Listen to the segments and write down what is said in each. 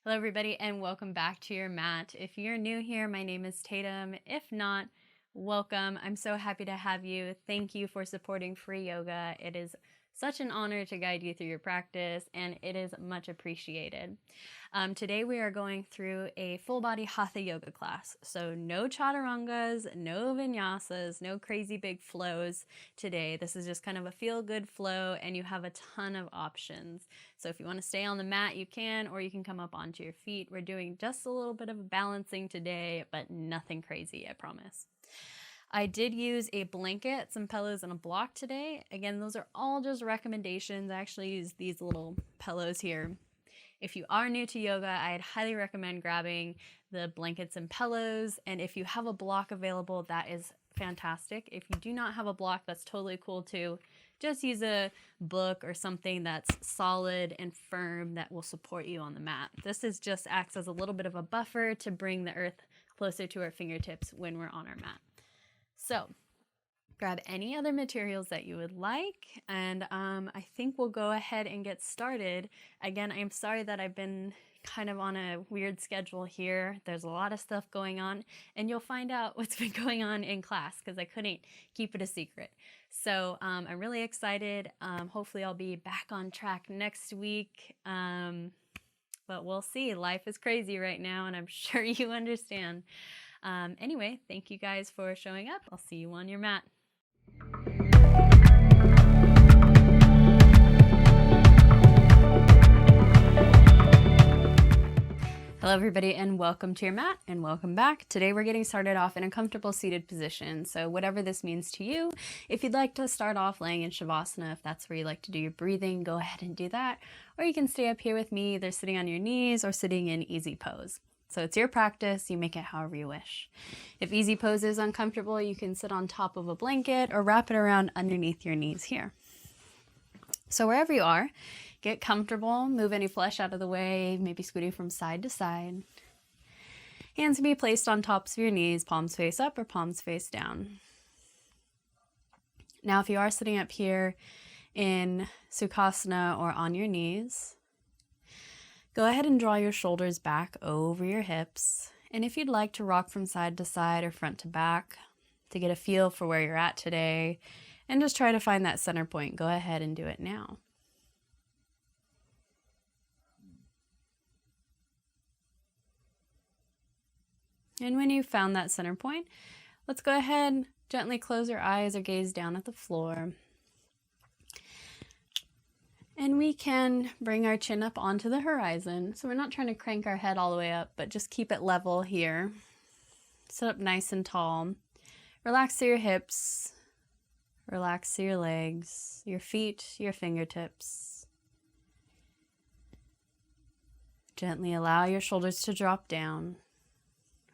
Hello everybody and welcome back to your mat. If you're new here, my name is Tatum. If not, welcome. I'm so happy to have you. Thank you for supporting free yoga. It is such an honor to guide you through your practice and it is much appreciated. Today we are going through a full body Hatha yoga class. So no chaturangas, no vinyasas, no crazy big flows today. This is just kind of a feel good flow and you have a ton of options. So if you want to stay on the mat, you can, or you can come up onto your feet. We're doing just a little bit of balancing today, but nothing crazy, I promise. I did use a blanket, some pillows, and a block today. Again, those are all just recommendations. I actually use these little pillows here. If you are new to yoga, I'd highly recommend grabbing the blankets and pillows. And if you have a block available, that is fantastic. If you do not have a block, that's totally cool too. Just use a book or something that's solid and firm that will support you on the mat. This is just acts as a little bit of a buffer to bring the earth closer to our fingertips when we're on our mat. So grab any other materials that you would like, and I think we'll go ahead and get started. Again, I'm sorry that I've been kind of on a weird schedule here. There's a lot of stuff going on, and you'll find out what's been going on in class because I couldn't keep it a secret. So I'm really excited. Hopefully I'll be back on track next week, but we'll see. Life is crazy right now, and I'm sure you understand. Anyway, thank you guys for showing up. I'll see you on your mat. Hello everybody and welcome to your mat and welcome back. Today we're getting started off in a comfortable seated position. So whatever this means to you, if you'd like to start off laying in Savasana, if that's where you like to do your breathing, go ahead and do that. Or you can stay up here with me, either sitting on your knees or sitting in easy pose. So it's your practice, you make it however you wish. If easy pose is uncomfortable, you can sit on top of a blanket or wrap it around underneath your knees here. So wherever you are, get comfortable, move any flesh out of the way, maybe scooting from side to side. Hands can be placed on tops of your knees, palms face up or palms face down. Now if you are sitting up here in Sukhasana or on your knees, go ahead and draw your shoulders back over your hips. And if you'd like to rock from side to side or front to back to get a feel for where you're at today and just try to find that center point, go ahead and do it now. And when you've found that center point, let's go ahead, gently close your eyes or gaze down at the floor. And we can bring our chin up onto the horizon. So we're not trying to crank our head all the way up, but just keep it level here. Sit up nice and tall. Relax through your hips. Relax through your legs, your feet, your fingertips. Gently allow your shoulders to drop down.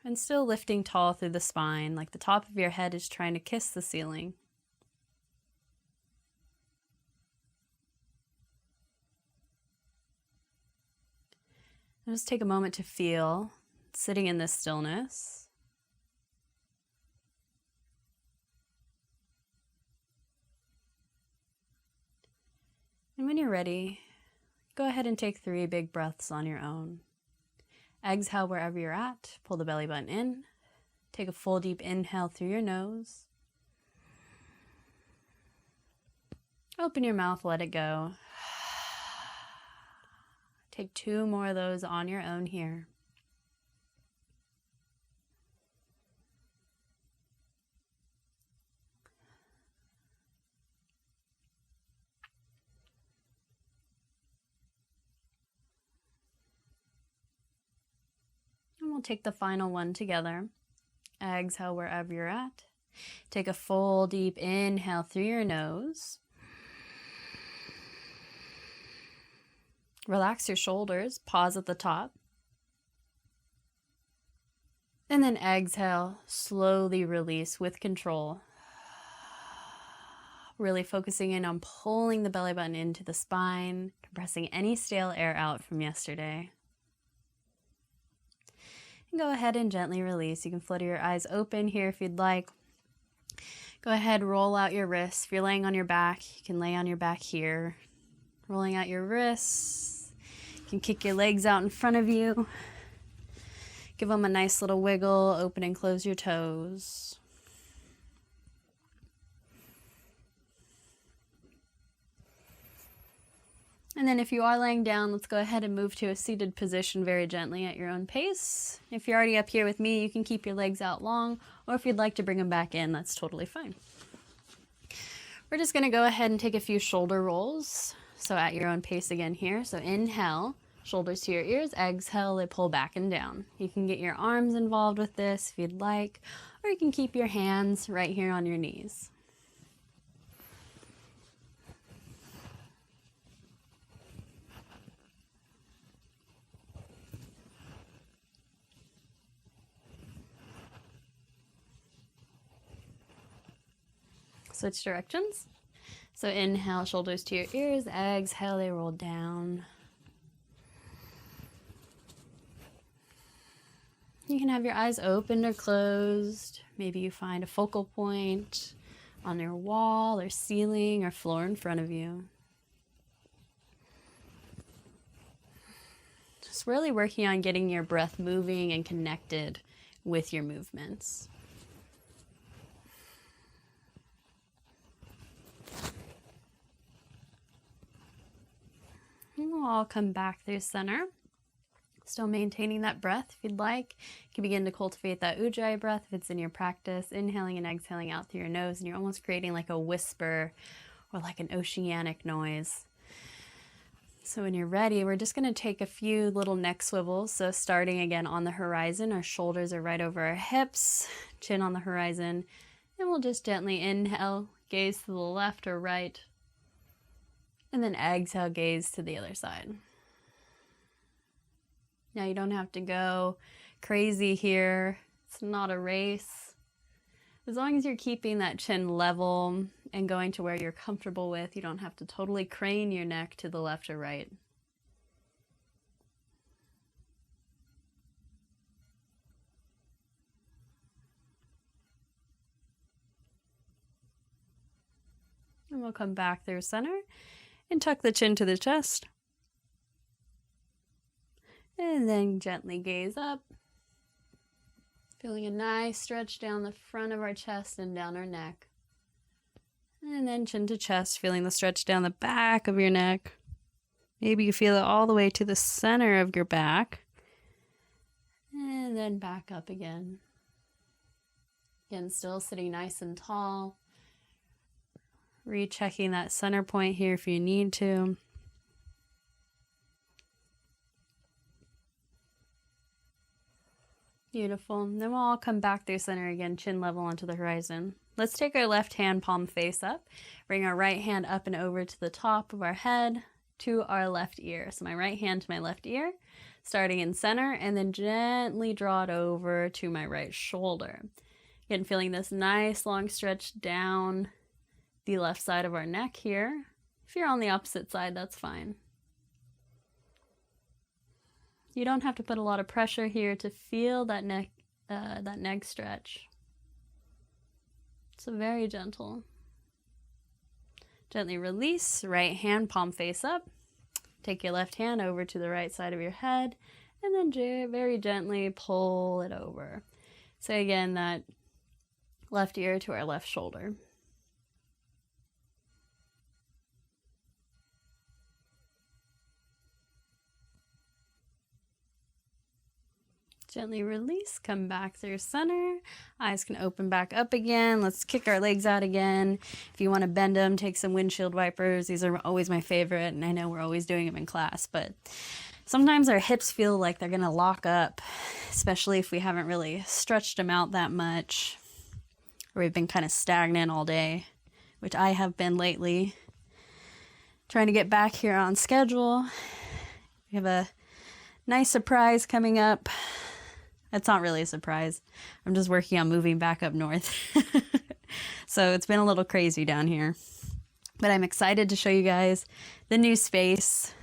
And still lifting tall through the spine, like the top of your head is trying to kiss the ceiling. And just take a moment to feel sitting in this stillness. And when you're ready, go ahead and take 3 big breaths on your own. Exhale wherever you're at, pull the belly button in. Take a full deep inhale through your nose. Open your mouth, let it go. Take 2 more of those on your own here. And we'll take the final one together. Exhale wherever you're at. Take a full deep inhale through your nose. Relax your shoulders, pause at the top. And then exhale, slowly release with control. Really focusing in on pulling the belly button into the spine, compressing any stale air out from yesterday. And go ahead and gently release. You can flutter your eyes open here if you'd like. Go ahead, roll out your wrists. If you're laying on your back, you can lay on your back here. Rolling out your wrists. You can kick your legs out in front of you. Give them a nice little wiggle, open and close your toes. And then if you are laying down, let's go ahead and move to a seated position very gently at your own pace. If you're already up here with me, you can keep your legs out long, or if you'd like to bring them back in, that's totally fine. We're just gonna go ahead and take a few shoulder rolls. So at your own pace again here. So inhale, shoulders to your ears, exhale, they pull back and down. You can get your arms involved with this if you'd like, or you can keep your hands right here on your knees. Switch directions. So inhale, shoulders to your ears, exhale, they roll down. You can have your eyes open or closed. Maybe you find a focal point on your wall or ceiling or floor in front of you. Just really working on getting your breath moving and connected with your movements. And we'll all come back through center. Still maintaining that breath if you'd like. You can begin to cultivate that ujjayi breath if it's in your practice, inhaling and exhaling out through your nose, and you're almost creating like a whisper or like an oceanic noise. So when you're ready, we're just going to take a few little neck swivels. So starting again on the horizon, our shoulders are right over our hips, chin on the horizon, and we'll just gently inhale, gaze to the left or right, and then exhale, gaze to the other side. Now you don't have to go crazy here. It's not a race. As long as you're keeping that chin level and going to where you're comfortable with, you don't have to totally crane your neck to the left or right. And we'll come back through center and tuck the chin to the chest. And then gently gaze up, feeling a nice stretch down the front of our chest and down our neck. And then chin to chest, feeling the stretch down the back of your neck. Maybe you feel it all the way to the center of your back. And then back up again. Again, still sitting nice and tall. Rechecking that center point here if you need to. Beautiful. And then we'll all come back through center again, chin level onto the horizon. Let's take our left hand palm face up. Bring our right hand up and over to the top of our head to our left ear. So my right hand to my left ear, starting in center, and then gently draw it over to my right shoulder. Again, feeling this nice long stretch down the left side of our neck here. If you're on the opposite side, that's fine. You don't have to put a lot of pressure here to feel that neck stretch. So very gentle. Gently release, right hand palm face up. Take your left hand over to the right side of your head, and then very gently pull it over. So again, that left ear to our left shoulder. Gently release, come back through center. Eyes can open back up again. Let's kick our legs out again. If you want to bend them, take some windshield wipers. These are always my favorite, and I know we're always doing them in class, but sometimes our hips feel like they're gonna lock up, especially if we haven't really stretched them out that much, or we've been kind of stagnant all day, which I have been lately. Trying to get back here on schedule. We have a nice surprise coming up. It's not really a surprise. I'm just working on moving back up north. So it's been a little crazy down here. But I'm excited to show you guys the new space.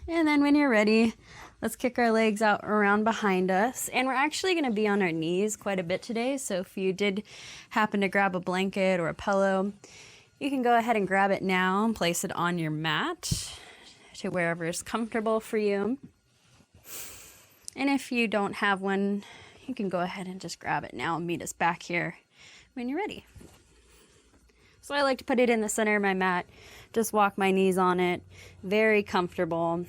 And then when you're ready, let's kick our legs out around behind us. And we're actually going to be on our knees quite a bit today. So if you did happen to grab a blanket or a pillow, You can go ahead and grab it now and place it on your mat to wherever is comfortable for you. And if you don't have one, you can go ahead and just grab it now and meet us back here when you're ready. So I like to put it in the center of my mat, just walk my knees on it, very comfortable.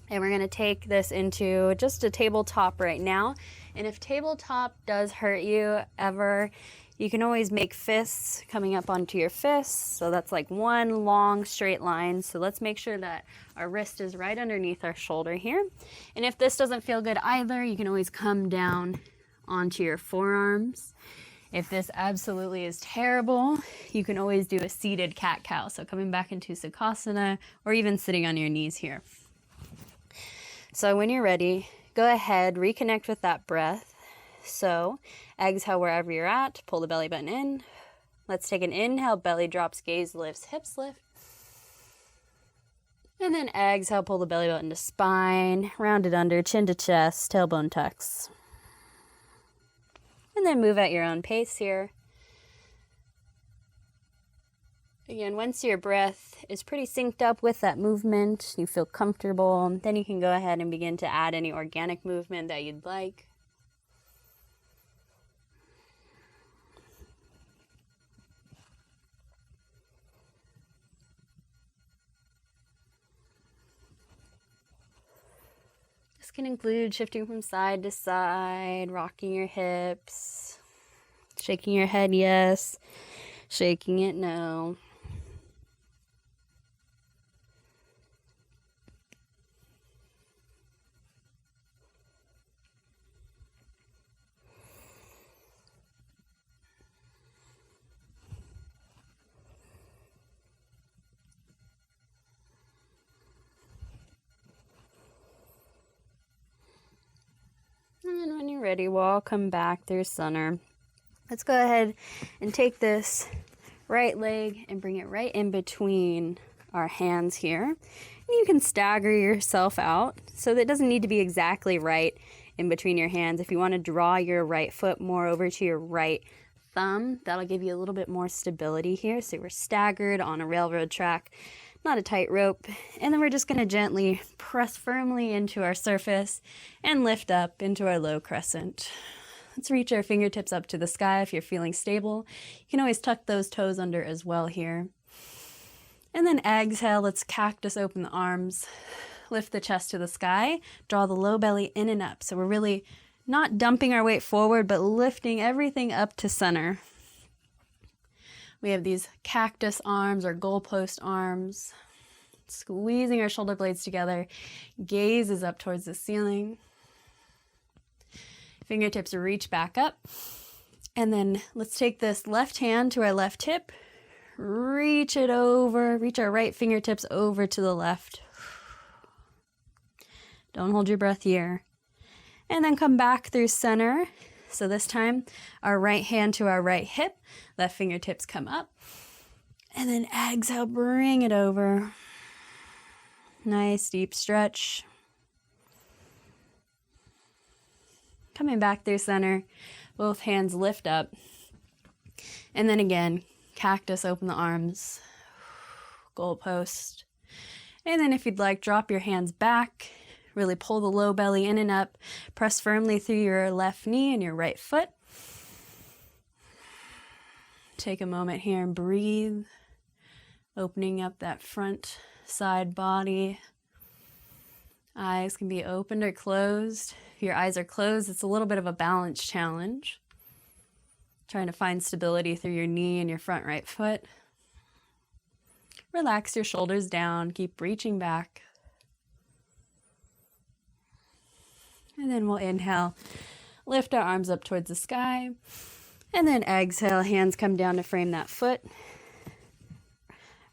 And we're gonna take this into just a tabletop right now. And if tabletop does hurt you ever, you can always make fists coming up onto your fists. So that's like one long straight line. So let's make sure that our wrist is right underneath our shoulder here. And if this doesn't feel good either, you can always come down onto your forearms. If this absolutely is terrible, you can always do a seated cat-cow. So coming back into Savasana or even sitting on your knees here. So when you're ready, go ahead, reconnect with that breath. So exhale wherever you're at, pull the belly button in. Let's take an inhale, belly drops, gaze lifts, hips lift. And then exhale, pull the belly button to spine, round it under, chin to chest, tailbone tucks. And then move at your own pace here. Again, once your breath is pretty synced up with that movement, you feel comfortable, then you can go ahead and begin to add any organic movement that you'd like. This can include shifting from side to side, rocking your hips, shaking your head yes, shaking it no. And when you're ready, we'll all come back through center. Let's go ahead and take this right leg and bring it right in between our hands here. And you can stagger yourself out so that it doesn't need to be exactly right in between your hands. If you want to draw your right foot more over to your right thumb, that'll give you a little bit more stability here. So we're staggered on a railroad track, not a tightrope. And then we're just going to gently press firmly into our surface and lift up into our low crescent. Let's reach our fingertips up to the sky if you're feeling stable. You can always tuck those toes under as well here. And then exhale, let's cactus open the arms, lift the chest to the sky, draw the low belly in and up. So we're really not dumping our weight forward, but lifting everything up to center. We have these cactus arms or goalpost arms, squeezing our shoulder blades together. Gaze is up towards the ceiling. Fingertips reach back up. And then let's take this left hand to our left hip. Reach it over, reach our right fingertips over to the left. Don't hold your breath here. And then come back through center. So this time, our right hand to our right hip, left fingertips come up. And then exhale, bring it over. Nice deep stretch. Coming back through center, both hands lift up. And then again, cactus, open the arms, goalpost. And then if you'd like, drop your hands back, really pull the low belly in and up, press firmly through your left knee and your right foot. Take a moment here and breathe, opening up that front side body. Eyes can be opened or closed. If your eyes are closed, it's a little bit of a balance challenge. Trying to find stability through your knee and your front right foot. Relax your shoulders down, keep reaching back. And then we'll inhale, lift our arms up towards the sky. And then exhale, hands come down to frame that foot.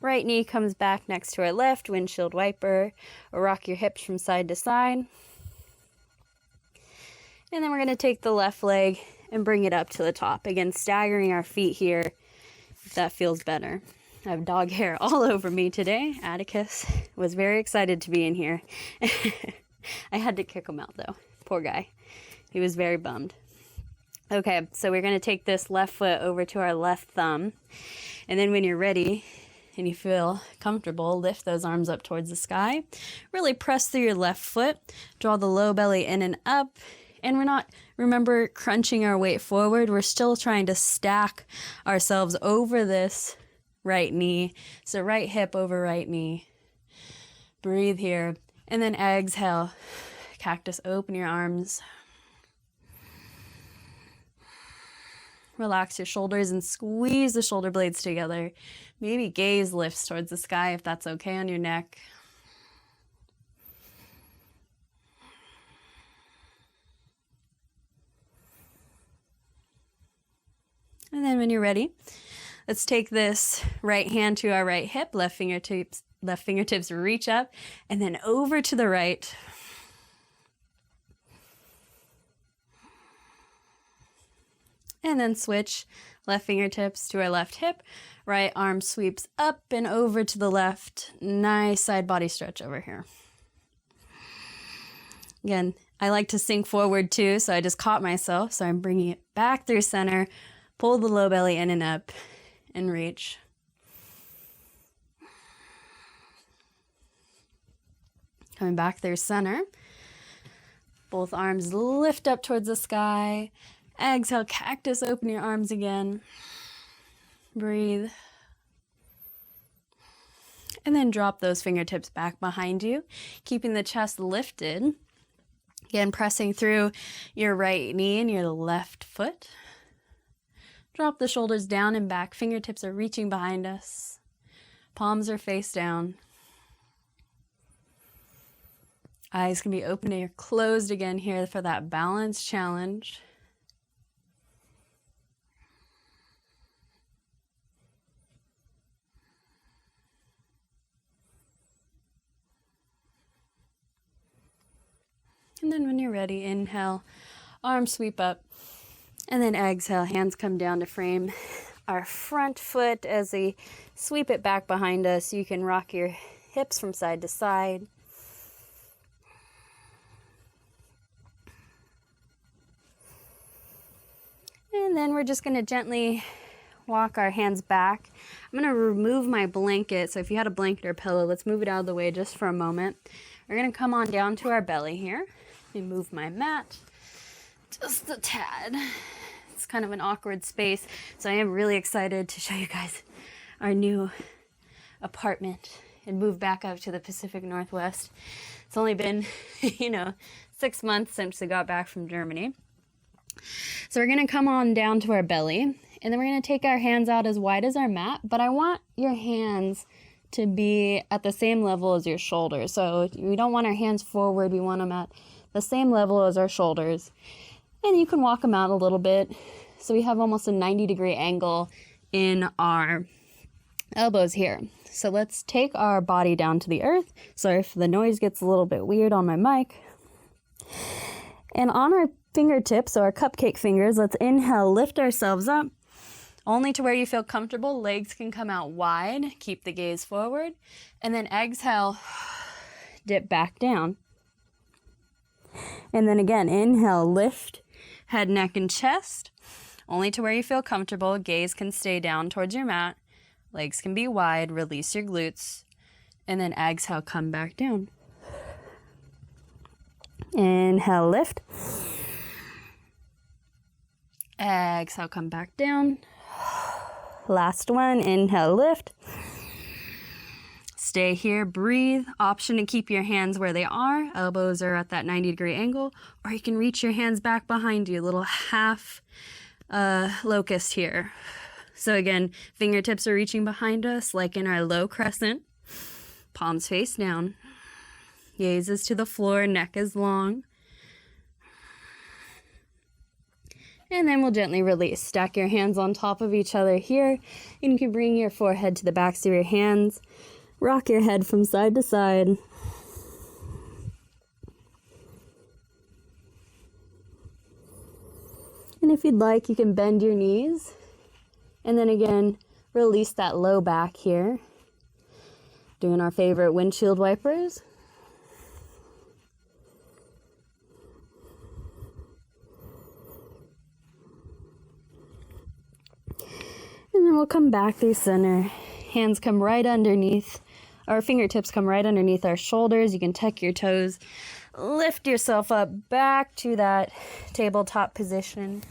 Right knee comes back next to our left, windshield wiper, or rock your hips from side to side. And then we're going to take the left leg and bring it up to the top. Again, staggering our feet here, if that feels better. I have dog hair all over me today. Atticus was very excited to be in here. I had to kick him out though. Poor guy. He was very bummed. Okay, so we're going to take this left foot over to our left thumb. And then when you're ready and you feel comfortable, lift those arms up towards the sky. Really press through your left foot. Draw the low belly in and up. And we're not, remember, crunching our weight forward. We're still trying to stack ourselves over this right knee. So right hip over right knee. Breathe here. And then exhale. Cactus, open your arms. Relax your shoulders and squeeze the shoulder blades together. Maybe gaze lifts towards the sky if that's okay on your neck. And then when you're ready, let's take this right hand to our right hip, left fingertips reach up, and then over to the right. And then switch left fingertips to our left hip. Right arm sweeps up and over to the left. Nice side body stretch over here. Again, I like to sink forward too, so I just caught myself. So I'm bringing it back through center. Pull the low belly in and up and reach. Coming back through center. Both arms lift up towards the sky. Exhale, cactus, open your arms again. Breathe. And then drop those fingertips back behind you, keeping the chest lifted. Again, pressing through your right knee and your left foot. Drop the shoulders down and back. Fingertips are reaching behind us. Palms are face down. Eyes can be open or closed again here for that balance challenge. And then when you're ready, inhale, arms sweep up, and then exhale, hands come down to frame our front foot as we sweep it back behind us. You can rock your hips from side to side. And then we're just going to gently walk our hands back. I'm going to remove my blanket. So if you had a blanket or pillow, let's move it out of the way just for a moment. We're going to come on down to our belly here. Let me move my mat just a tad. It's kind of an awkward space. So I am really excited to show you guys our new apartment and move back up to the Pacific Northwest. It's only been, 6 months since we got back from Germany. So we're going to come on down to our belly, and then we're going to take our hands out as wide as our mat, but I want your hands to be at the same level as your shoulders. So we don't want our hands forward, we want them at the same level as our shoulders. And you can walk them out a little bit. So we have almost a 90-degree angle in our elbows here. So let's take our body down to the earth. Sorry if the noise gets a little bit weird on my mic. And on our fingertips, so our cupcake fingers, let's inhale, lift ourselves up. Only to where you feel comfortable. Legs can come out wide. Keep the gaze forward. And then exhale, dip back down. And then again, inhale, lift, head, neck, and chest. Only to where you feel comfortable. Gaze can stay down towards your mat. Legs can be wide. Release your glutes. And then exhale, come back down. Inhale, lift. Exhale, come back down. Last one, inhale, lift. Stay here, breathe. Option to keep your hands where they are. Elbows are at that 90-degree angle, or you can reach your hands back behind you, little half locust here. So again, fingertips are reaching behind us like in our low crescent. Palms face down. Gaze is to the floor, neck is long. And then we'll gently release. Stack your hands on top of each other here. And you can bring your forehead to the backs of your hands. Rock your head from side to side. And if you'd like, you can bend your knees. And then again, release that low back here. Doing our favorite windshield wipers. we'll come back through center. Hands come right underneath. Our fingertips come right underneath our shoulders. You can tuck your toes. Lift yourself up back to that tabletop position.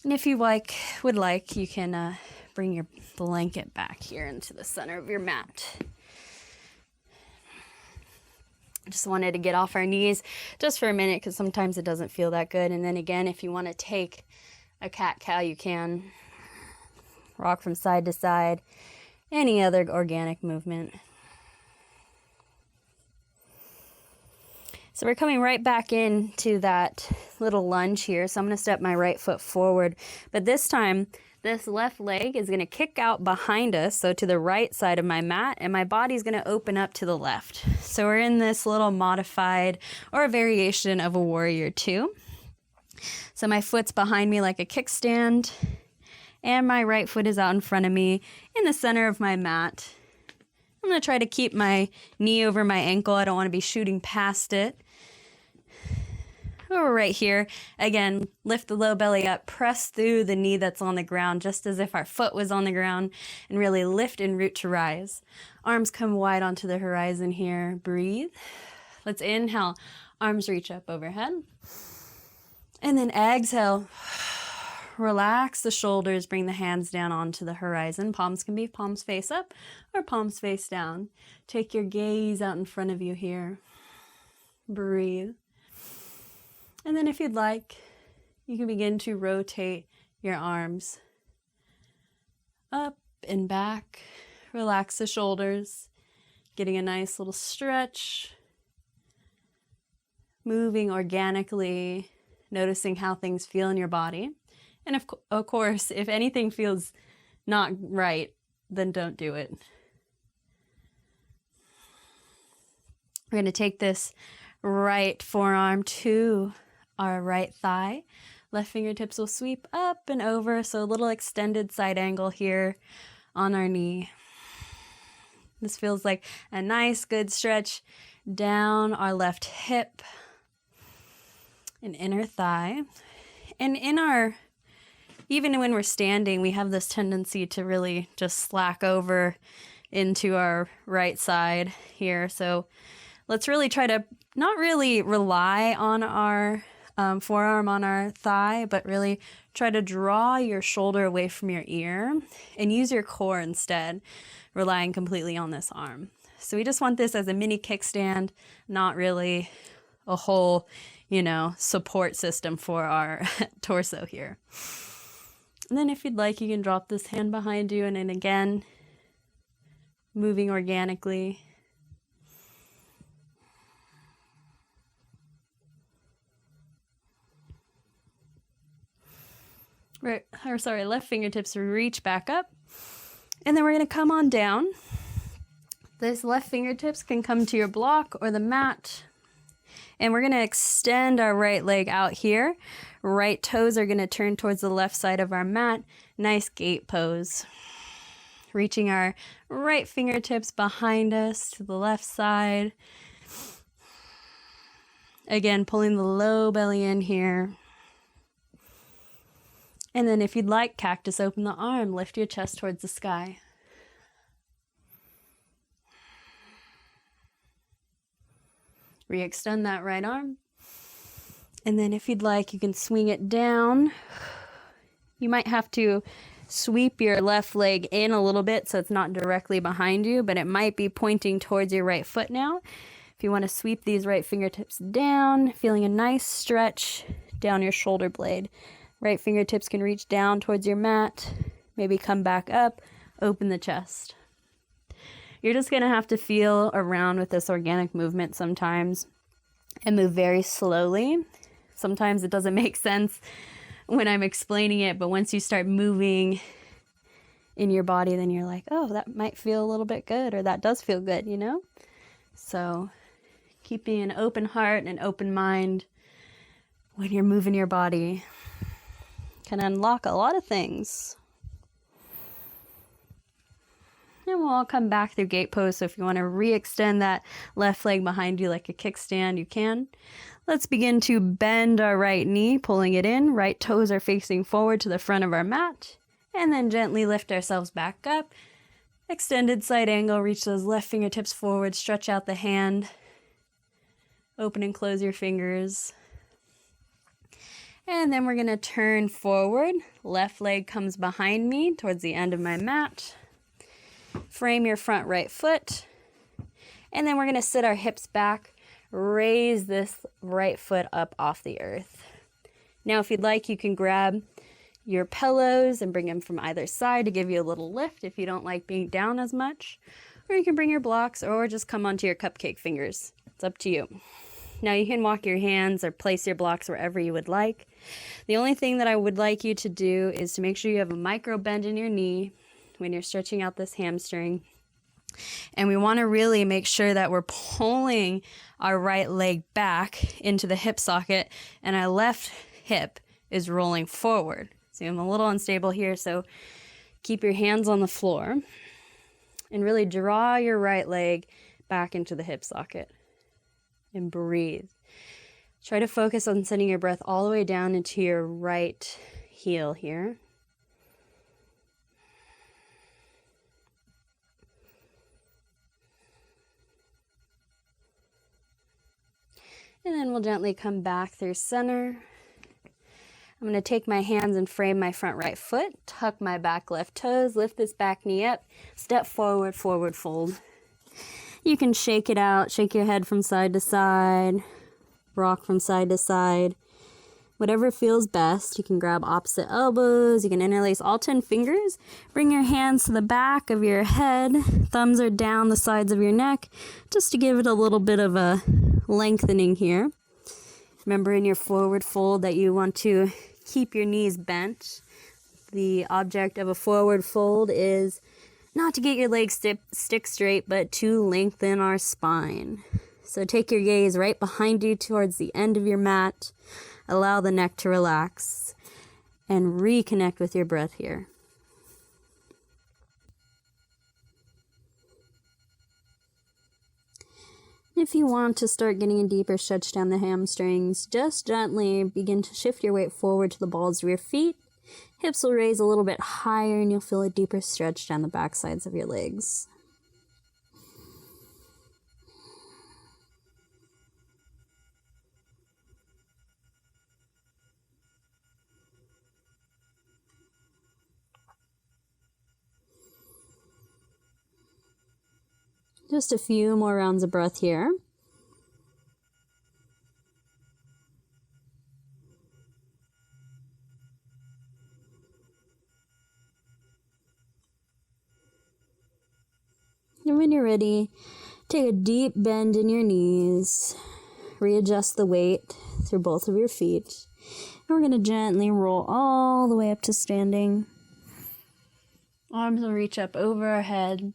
And if you would like, you can bring your blanket back here into the center of your mat. Just wanted to get off our knees just for a minute because sometimes it doesn't feel that good. And then again, if you want to take a cat-cow, you can. Rock from side to side. Any other organic movement. So we're coming right back into that little lunge here. So I'm going to step my right foot forward. But this time, this left leg is going to kick out behind us, so to the right side of my mat, and my body's going to open up to the left. So we're in this little modified or a variation of a warrior two. So my foot's behind me like a kickstand, and my right foot is out in front of me in the center of my mat. I'm going to try to keep my knee over my ankle. I don't want to be shooting past it. We're right here. Again, lift the low belly up, press through the knee that's on the ground, just as if our foot was on the ground, and really lift and root to rise. Arms come wide onto the horizon here. Breathe. Let's inhale. Arms reach up overhead. And then exhale. Relax the shoulders, bring the hands down onto the horizon. Palms can be palms face up or palms face down. Take your gaze out in front of you here. Breathe. And then if you'd like, you can begin to rotate your arms up and back. Relax the shoulders, getting a nice little stretch. Moving organically, noticing how things feel in your body. And of course, if anything feels not right, then don't do it. We're going to take this right forearm to our right thigh. Left fingertips will sweep up and over, so a little extended side angle here on our knee. This feels like a nice, good stretch down our left hip and inner thigh. And even when we're standing, we have this tendency to really just slack over into our right side here. So let's really try to not really rely on our forearm on our thigh, but really try to draw your shoulder away from your ear and use your core instead, relying completely on this arm. So we just want this as a mini kickstand, not really a whole, support system for our torso here. And then if you'd like, you can drop this hand behind you, and then again, moving organically. Left fingertips reach back up. And then we're going to come on down. This left fingertips can come to your block or the mat. And we're going to extend our right leg out here. Right toes are going to turn towards the left side of our mat. Nice gate pose. Reaching our right fingertips behind us to the left side. Again, pulling the low belly in here. And then if you'd like, cactus, open the arm, lift your chest towards the sky. Re-extend that right arm. And then if you'd like, you can swing it down. You might have to sweep your left leg in a little bit so it's not directly behind you, but it might be pointing towards your right foot now. If you want to sweep these right fingertips down, feeling a nice stretch down your shoulder blade. Right fingertips can reach down towards your mat, maybe come back up, open the chest. You're just going to have to feel around with this organic movement sometimes and move very slowly. Sometimes it doesn't make sense when I'm explaining it, but once you start moving in your body, then you're like, oh, that might feel a little bit good, or that does feel good, So keeping an open heart and an open mind when you're moving your body can unlock a lot of things. And we'll all come back through gate pose. So if you want to re-extend that left leg behind you like a kickstand, you can. Let's begin to bend our right knee, pulling it in. Right toes are facing forward to the front of our mat. And then gently lift ourselves back up. Extended side angle, reach those left fingertips forward, stretch out the hand. Open and close your fingers. And then we're going to turn forward. Left leg comes behind me towards the end of my mat. Frame your front right foot. And then we're going to sit our hips back. Raise this right foot up off the earth. Now, if you'd like, you can grab your pillows and bring them from either side to give you a little lift if you don't like being down as much. Or you can bring your blocks or just come onto your cupcake fingers. It's up to you. Now you can walk your hands or place your blocks wherever you would like. The only thing that I would like you to do is to make sure you have a micro bend in your knee when you're stretching out this hamstring. And we want to really make sure that we're pulling our right leg back into the hip socket and our left hip is rolling forward. So I'm a little unstable here, so keep your hands on the floor and really draw your right leg back into the hip socket. And breathe. Try to focus on sending your breath all the way down into your right heel here. And then we'll gently come back through center. I'm going to take my hands and frame my front right foot, tuck my back left toes, lift this back knee up, step forward, forward fold. You can shake it out, shake your head from side to side, rock from side to side. Whatever feels best. You can grab opposite elbows, you can interlace all 10 fingers. Bring your hands to the back of your head, thumbs are down the sides of your neck, just to give it a little bit of a lengthening here. Remember in your forward fold that you want to keep your knees bent. The object of a forward fold is not to get your legs stick straight, but to lengthen our spine. So take your gaze right behind you towards the end of your mat. Allow the neck to relax and reconnect with your breath here. If you want to start getting a deeper stretch down the hamstrings, just gently begin to shift your weight forward to the balls of your feet. Hips will raise a little bit higher and you'll feel a deeper stretch down the back sides of your legs. Just a few more rounds of breath here. And when you're ready, take a deep bend in your knees. Readjust the weight through both of your feet. And we're going to gently roll all the way up to standing. Arms will reach up over our head.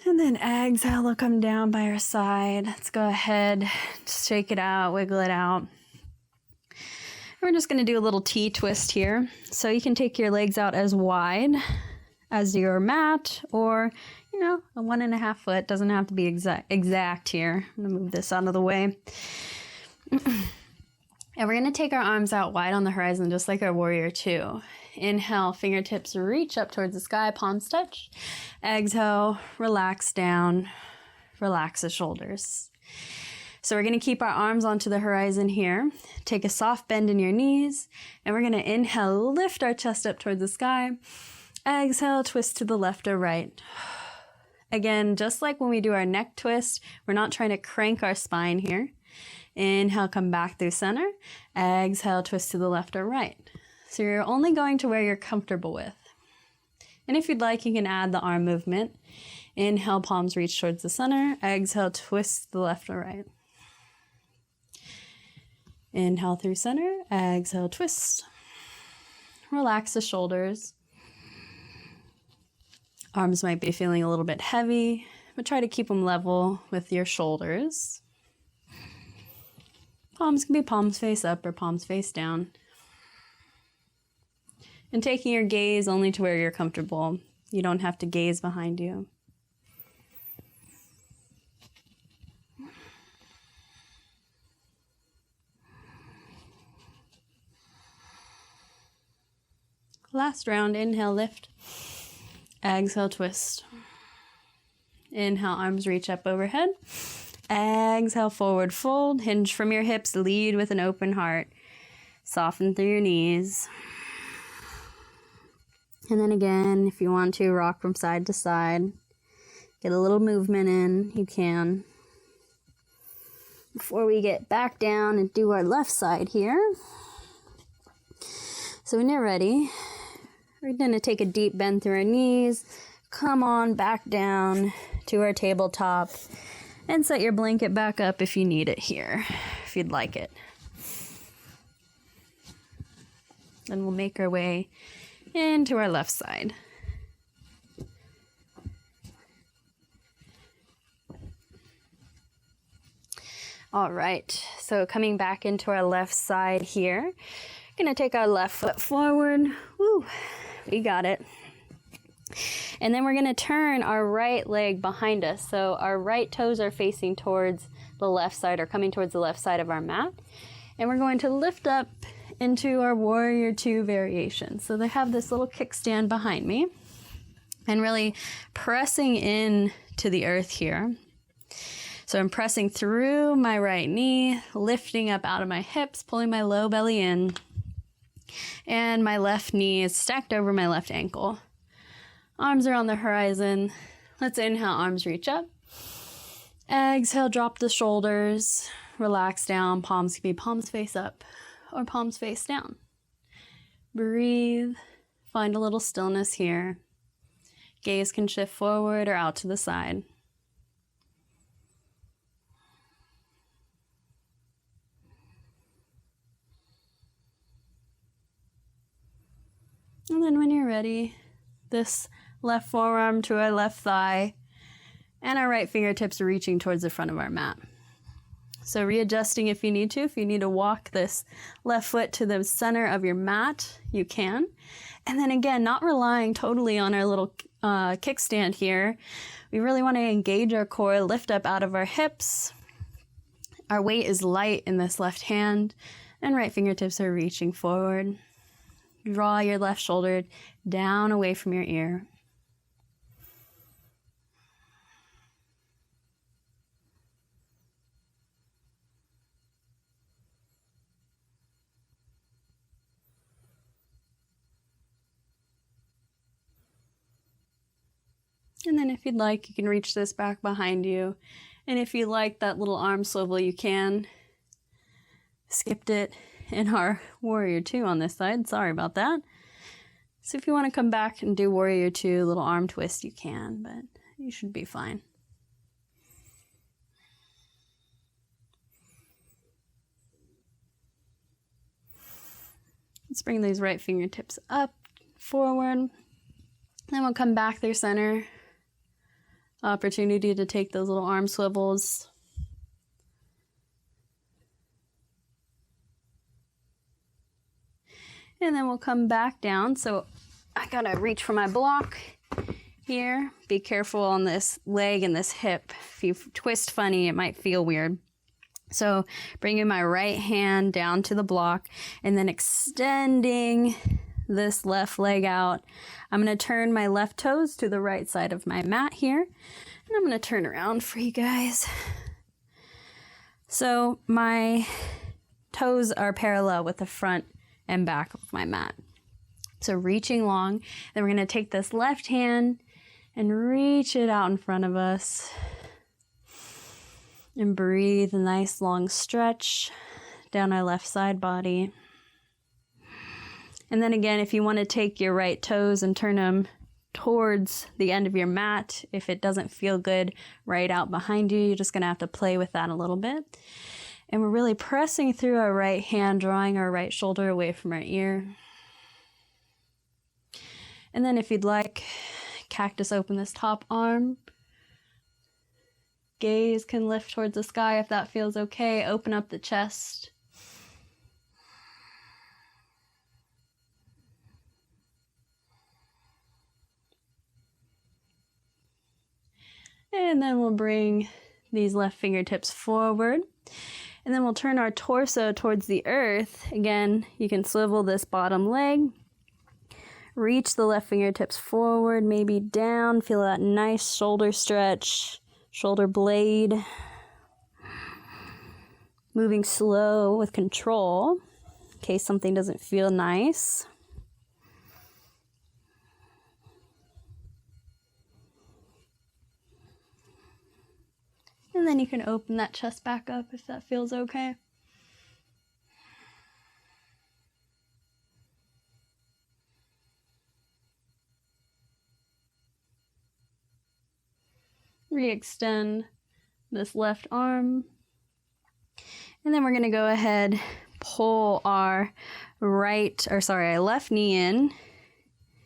And then exhale, will come down by our side. Let's go ahead, just shake it out, wiggle it out. We're just going to do a little T twist here. So you can take your legs out as wide as your mat, or, a 1.5 foot. Doesn't have to be exact here. I'm going to move this out of the way. And we're going to take our arms out wide on the horizon, just like our warrior two. Inhale, fingertips reach up towards the sky, palms touch. Exhale, relax down, relax the shoulders. So we're going to keep our arms onto the horizon here. Take a soft bend in your knees, and we're going to inhale, lift our chest up towards the sky. Exhale, twist to the left or right. Again, just like when we do our neck twist, we're not trying to crank our spine here. Inhale, come back through center. Exhale, twist to the left or right. So you're only going to where you're comfortable with. And if you'd like, you can add the arm movement. Inhale, palms reach towards the center. Exhale, twist to the left or right. Inhale through center. Exhale, twist. Relax the shoulders. Arms might be feeling a little bit heavy, but try to keep them level with your shoulders. Palms can be palms face up or palms face down. And taking your gaze only to where you're comfortable. You don't have to gaze behind you. Last round, inhale, lift. Exhale, twist. Inhale, arms reach up overhead. Exhale, forward fold. Hinge from your hips, lead with an open heart. Soften through your knees. And then again, if you want to, rock from side to side. Get a little movement in, you can. Before we get back down and do our left side here. So when you're ready, we're going to take a deep bend through our knees. Come on back down to our tabletop. And set your blanket back up if you need it here, if you'd like it. Then we'll make our way into our left side. All right, so coming back into our left side here, gonna take our left foot forward. Woo, we got it. And then we're gonna turn our right leg behind us. So our right toes are facing towards the left side, or coming towards the left side of our mat. And we're going to lift up into our Warrior Two variation. So they have this little kickstand behind me and really pressing in to the earth here. So I'm pressing through my right knee, lifting up out of my hips, pulling my low belly in, and my left knee is stacked over my left ankle. Arms are on the horizon. Let's inhale, arms reach up. Exhale, drop the shoulders, relax down. Palms can be palms face up or palms face down. Breathe, find a little stillness here. Gaze can shift forward or out to the side. And then when you're ready, this left forearm to our left thigh and our right fingertips reaching towards the front of our mat. So readjusting if you need to. If you need to walk this left foot to the center of your mat, you can. And then again, not relying totally on our little kickstand here. We really want to engage our core, lift up out of our hips. Our weight is light in this left hand and right fingertips are reaching forward. Draw your left shoulder down away from your ear. And then if you'd like, you can reach this back behind you. And if you like that little arm swivel, you can. Skipped it in our Warrior Two on this side. Sorry about that. So if you want to come back and do Warrior Two, little arm twist, you can, but you should be fine. Let's bring these right fingertips up, forward. Then we'll come back through center. Opportunity to take those little arm swivels. And then we'll come back down. So I gotta reach for my block here. Be careful on this leg and this hip. If you twist funny, it might feel weird. So bringing my right hand down to the block and then extending this left leg out. I'm going to turn my left toes to the right side of my mat here. And I'm going to turn around for you guys. So my toes are parallel with the front and back of my mat. So reaching long. Then we're going to take this left hand and reach it out in front of us. And breathe a nice long stretch down our left side body. And then again, if you want to take your right toes and turn them towards the end of your mat, if it doesn't feel good right out behind you, you're just going to have to play with that a little bit. And we're really pressing through our right hand, drawing our right shoulder away from our ear. And then if you'd like, cactus open this top arm. Gaze can lift towards the sky if that feels okay. Open up the chest. And then we'll bring these left fingertips forward. And then we'll turn our torso towards the earth. Again, you can swivel this bottom leg. Reach the left fingertips forward, maybe down. Feel that nice shoulder stretch, shoulder blade. Moving slow with control in case something doesn't feel nice. And then you can open that chest back up if that feels okay. Re-extend this left arm. And then we're going to go ahead, pull our left knee in,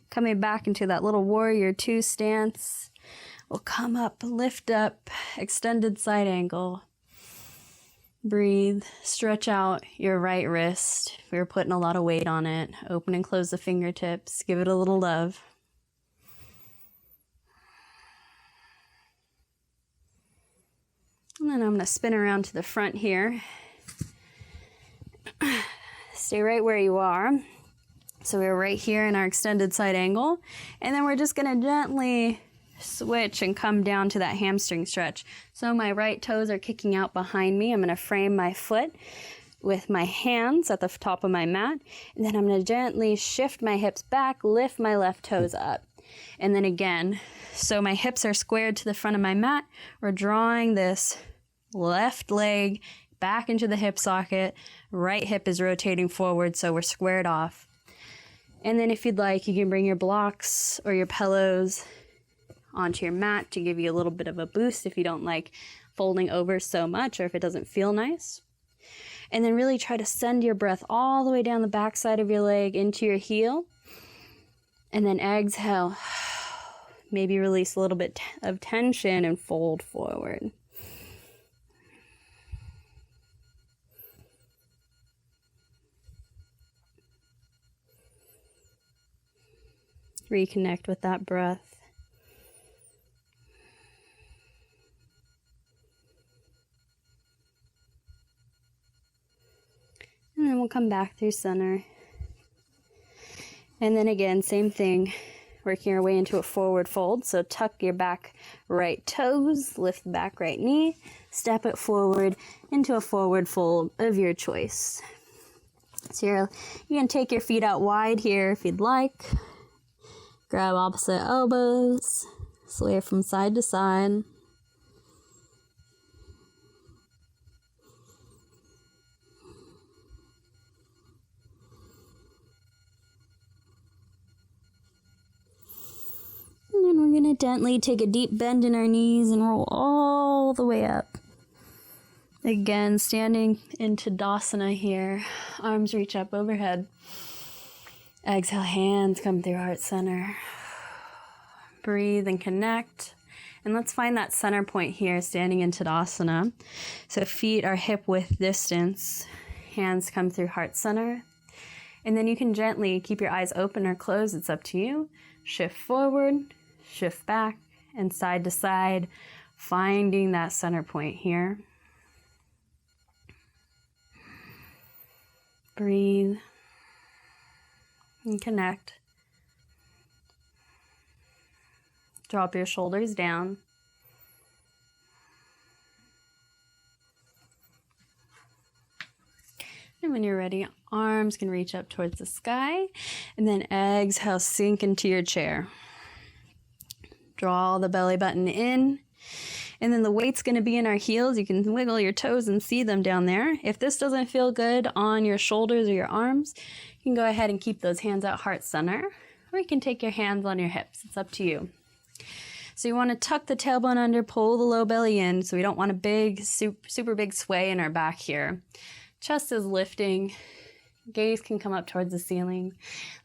coming back into that little warrior two stance. We'll come up, lift up, extended side angle. Breathe, stretch out your right wrist. We were putting a lot of weight on it. Open and close the fingertips. Give it a little love. And then I'm going to spin around to the front here. Stay right where you are. So we're right here in our extended side angle. And then we're just going to gently switch and come down to that hamstring stretch. So my right toes are kicking out behind me. I'm going to frame my foot with my hands at the top of my mat. And then I'm going to gently shift my hips back, lift my left toes up. And then again, so my hips are squared to the front of my mat. We're drawing this left leg back into the hip socket. Right hip is rotating forward, so we're squared off. And then if you'd like, you can bring your blocks or your pillows onto your mat to give you a little bit of a boost if you don't like folding over so much or if it doesn't feel nice. And then really try to send your breath all the way down the back side of your leg into your heel. And then exhale. Maybe release a little bit of tension and fold forward. Reconnect with that breath. And then we'll come back through center. And then again, same thing, working our way into a forward fold. So tuck your back right toes, lift the back right knee, step it forward into a forward fold of your choice. So you can take your feet out wide here if you'd like. Grab opposite elbows, sway from side to side. And then we're going to gently take a deep bend in our knees and roll all the way up. Again, standing into Tadasana here. Arms reach up overhead. Exhale, hands come through heart center. Breathe and connect. And let's find that center point here, standing in Tadasana. So feet are hip width distance. Hands come through heart center. And then you can gently keep your eyes open or closed. It's up to you. Shift forward, shift back, and side to side, finding that center point here. Breathe and connect. Drop your shoulders down. And when you're ready, arms can reach up towards the sky. And then exhale, sink into your chair. Draw the belly button in. And then the weight's going to be in our heels. You can wiggle your toes and see them down there. If this doesn't feel good on your shoulders or your arms, you can go ahead and keep those hands at heart center. Or you can take your hands on your hips. It's up to you. So you want to tuck the tailbone under, pull the low belly in. So we don't want a big, super big sway in our back here. Chest is lifting. Gaze can come up towards the ceiling.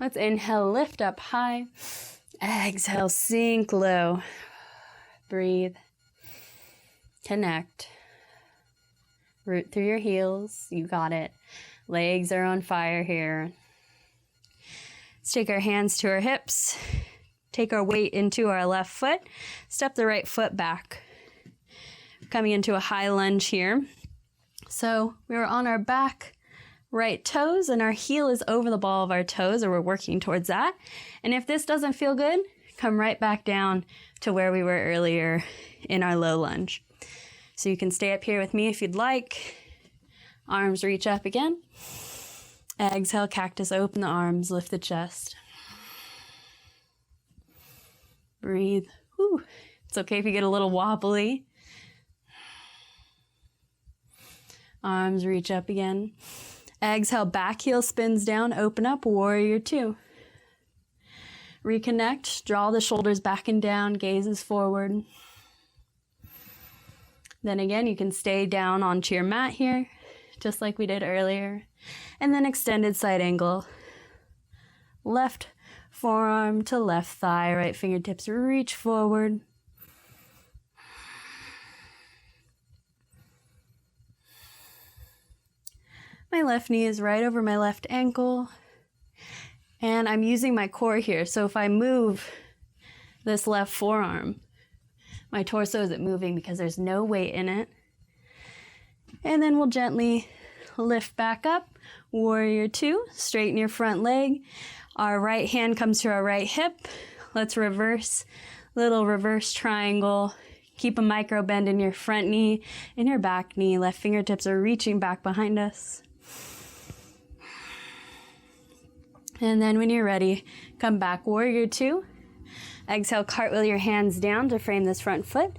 Let's inhale, lift up high. Exhale, sink low. Breathe. Connect. Root through your heels. You got it. Legs are on fire here. Let's take our hands to our hips. Take our weight into our left foot. Step the right foot back. Coming into a high lunge here. So we were on our back, right toes, and our heel is over the ball of our toes, or we're working towards that. And if this doesn't feel good, come right back down to where we were earlier in our low lunge. So you can stay up here with me if you'd like. Arms reach up again. Exhale, cactus, open the arms, lift the chest. Breathe. Whew. It's okay if you get a little wobbly. Arms reach up again. Exhale, back heel spins down, open up, warrior two. Reconnect, draw the shoulders back and down, gazes forward. Then again, you can stay down onto your mat here, just like we did earlier. And then extended side angle. Left forearm to left thigh, right fingertips reach forward. My left knee is right over my left ankle. And I'm using my core here. So if I move this left forearm, my torso isn't moving because there's no weight in it. And then we'll gently lift back up. Warrior two, straighten your front leg. Our right hand comes to our right hip. Let's reverse, little reverse triangle. Keep a micro bend in your front knee, in your back knee. Left fingertips are reaching back behind us. And then when you're ready, come back, warrior two. Exhale, cartwheel your hands down to frame this front foot.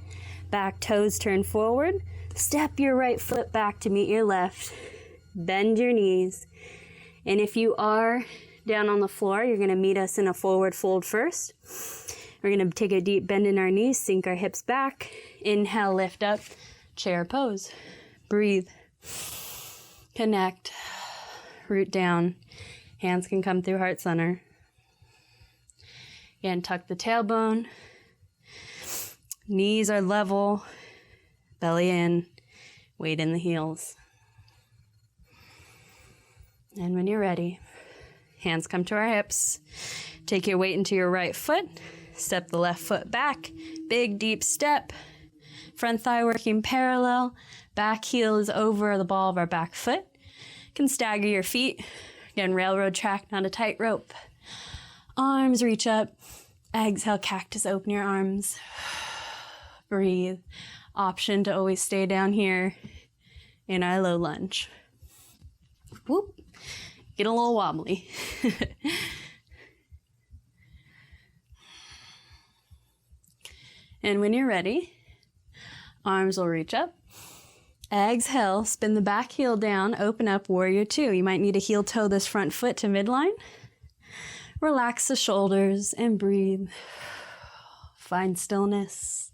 Back toes turn forward. Step your right foot back to meet your left. Bend your knees. And if you are down on the floor, you're gonna meet us in a forward fold first. We're gonna take a deep bend in our knees, sink our hips back. Inhale, lift up, chair pose. Breathe. Connect. Root down. Hands can come through heart center. Again, tuck the tailbone. Knees are level. Belly in. Weight in the heels. And when you're ready, hands come to our hips. Take your weight into your right foot. Step the left foot back. Big, deep step. Front thigh working parallel. Back heel is over the ball of our back foot. You can stagger your feet. Again, railroad track, not a tightrope. Arms reach up. Exhale, cactus, open your arms. Breathe. Option to always stay down here in our low lunge. Whoop. Get a little wobbly. And when you're ready, arms will reach up. Exhale, spin the back heel down, open up, warrior two. You might need to heel toe this front foot to midline. Relax the shoulders and breathe. Find stillness.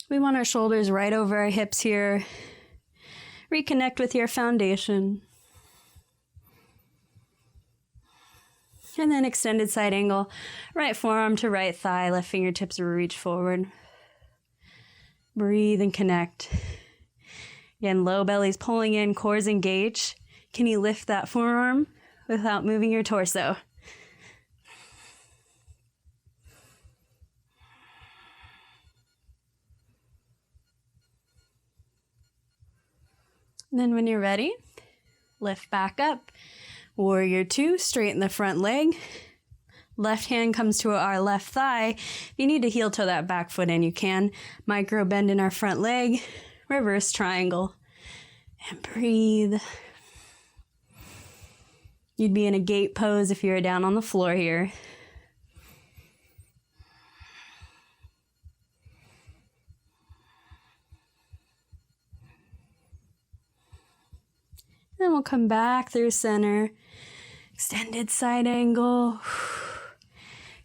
We want our shoulders right over our hips here. Reconnect with your foundation. And then extended side angle, right forearm to right thigh, left fingertips reach forward. Breathe and connect. Again, low belly's pulling in, core's engaged. Can you lift that forearm without moving your torso? And then when you're ready, lift back up. Warrior two, straighten the front leg. Left hand comes to our left thigh. If you need to heel toe that back foot in, you can. Micro bend in our front leg. Reverse triangle. And breathe. You'd be in a gate pose if you were down on the floor here. Then we'll come back through center. Extended side angle.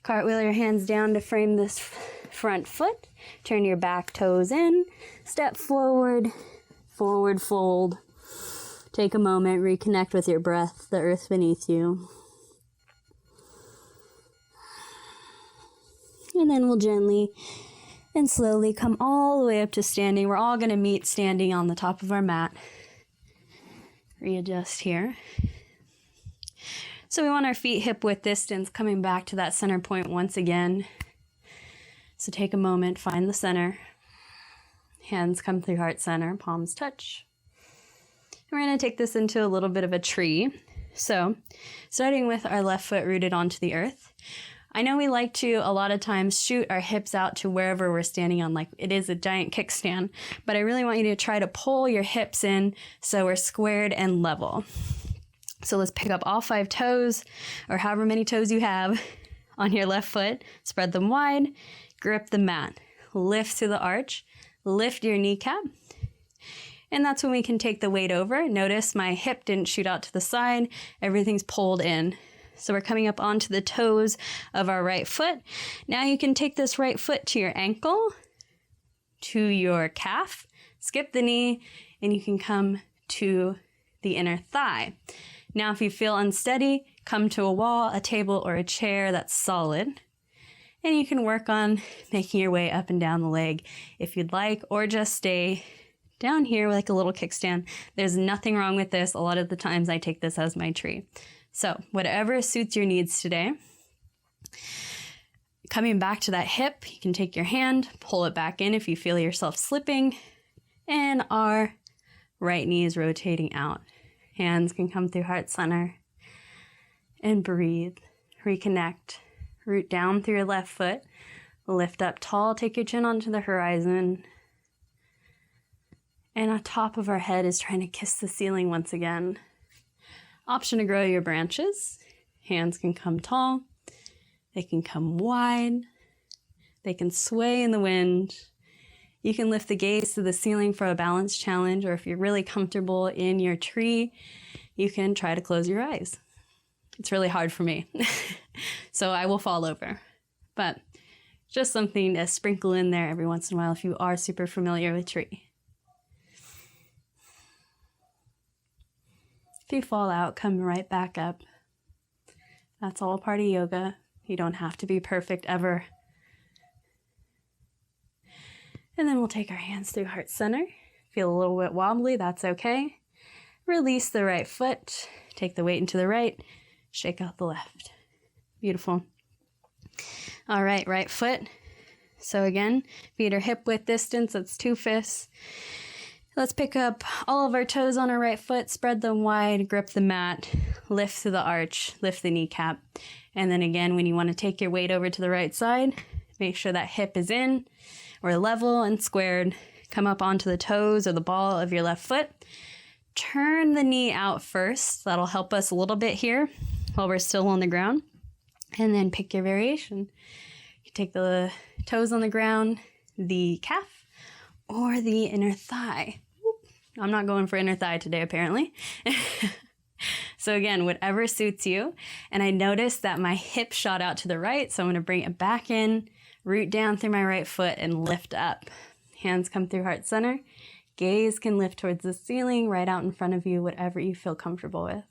Cartwheel your hands down to frame this front foot. Turn your back toes in. Step forward. Forward fold. Take a moment. Reconnect with your breath, the earth beneath you. And then we'll gently and slowly come all the way up to standing. We're all going to meet standing on the top of our mat. Readjust here. So we want our feet hip width distance, coming back to that center point once again. So take a moment, find the center. Hands come through heart center, palms touch. we're going to take this into a little bit of a tree. So, starting with our left foot rooted onto the earth. I know we like to, a lot of times, shoot our hips out to wherever we're standing on, like it is a giant kickstand, but I really want you to try to pull your hips in so we're squared and level. So let's pick up all 5 toes, or however many toes you have, on your left foot, spread them wide, grip the mat, lift through the arch, lift your kneecap, and that's when we can take the weight over. Notice my hip didn't shoot out to the side, everything's pulled in. So we're coming up onto the toes of our right foot. Now you can take this right foot to your ankle, to your calf, skip the knee, and you can come to the inner thigh. Now if you feel unsteady, come to a wall, a table, or a chair that's solid. And you can work on making your way up and down the leg if you'd like, or just stay down here like a little kickstand. There's nothing wrong with this. A lot of the times I take this as my tree. So whatever suits your needs today. Coming back to that hip, you can take your hand, pull it back in if you feel yourself slipping, and our right knee is rotating out. Hands can come through heart center, and breathe, reconnect, root down through your left foot, lift up tall, take your chin onto the horizon, and on top of our head is trying to kiss the ceiling once again. Option to grow your branches. Hands can come tall, they can come wide, they can sway in the wind. You can lift the gaze to the ceiling for a balance challenge, or if you're really comfortable in your tree, you can try to close your eyes. It's really hard for me, so I will fall over, but just something to sprinkle in there every once in a while if you are super familiar with tree. If you fall out, come right back up. That's all part of yoga. You don't have to be perfect ever. And then we'll take our hands through heart center. Feel a little bit wobbly, that's okay. Release the right foot. Take the weight into the right. Shake out the left. Beautiful. All right, right foot. So again, feet are hip width distance, that's 2 fists. Let's pick up all of our toes on our right foot, spread them wide, grip the mat, lift through the arch, lift the kneecap. And then again, when you want to take your weight over to the right side, make sure that hip is in, or level and squared. Come up onto the toes or the ball of your left foot. Turn the knee out first. That'll help us a little bit here while we're still on the ground. And then pick your variation. You take the toes on the ground, the calf, or the inner thigh. I'm not going for inner thigh today, apparently. So again, whatever suits you. And I noticed that my hip shot out to the right, so I'm going to bring it back in, root down through my right foot, and lift up. Hands come through heart center. Gaze can lift towards the ceiling, right out in front of you, whatever you feel comfortable with.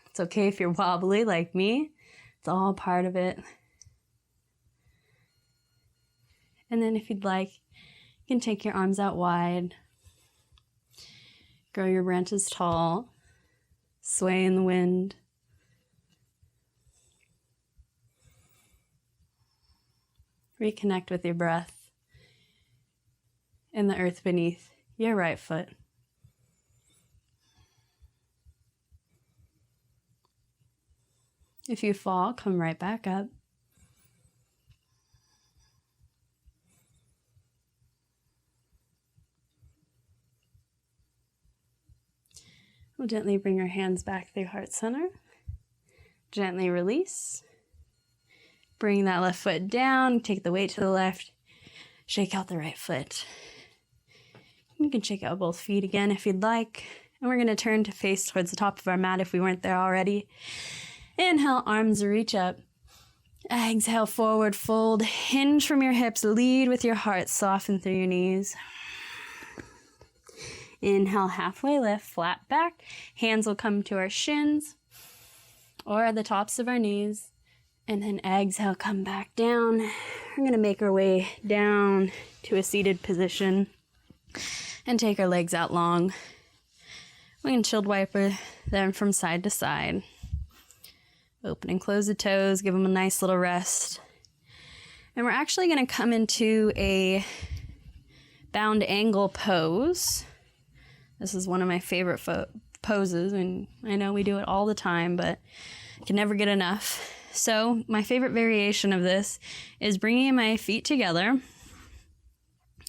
It's okay if you're wobbly like me. It's all part of it. And then if you'd like, you can take your arms out wide. Grow your branches tall. Sway in the wind. Reconnect with your breath and the earth beneath your right foot. If you fall, come right back up. We'll gently bring our hands back through heart center. Gently release. Bring that left foot down, take the weight to the left, shake out the right foot. You can shake out both feet again if you'd like. And we're going to turn to face towards the top of our mat if we weren't there already. Inhale, arms reach up. Exhale, forward fold. Hinge from your hips, lead with your heart, soften through your knees. Inhale, halfway lift, flat back. Hands will come to our shins or the tops of our knees. And then exhale, come back down. We're going to make our way down to a seated position and take our legs out long. We can shield wiper them from side to side. Open and close the toes, give them a nice little rest. And we're actually going to come into a bound angle pose. This is one of my favorite poses, and I know we do it all the time, but I can never get enough. So my favorite variation of this is bringing my feet together,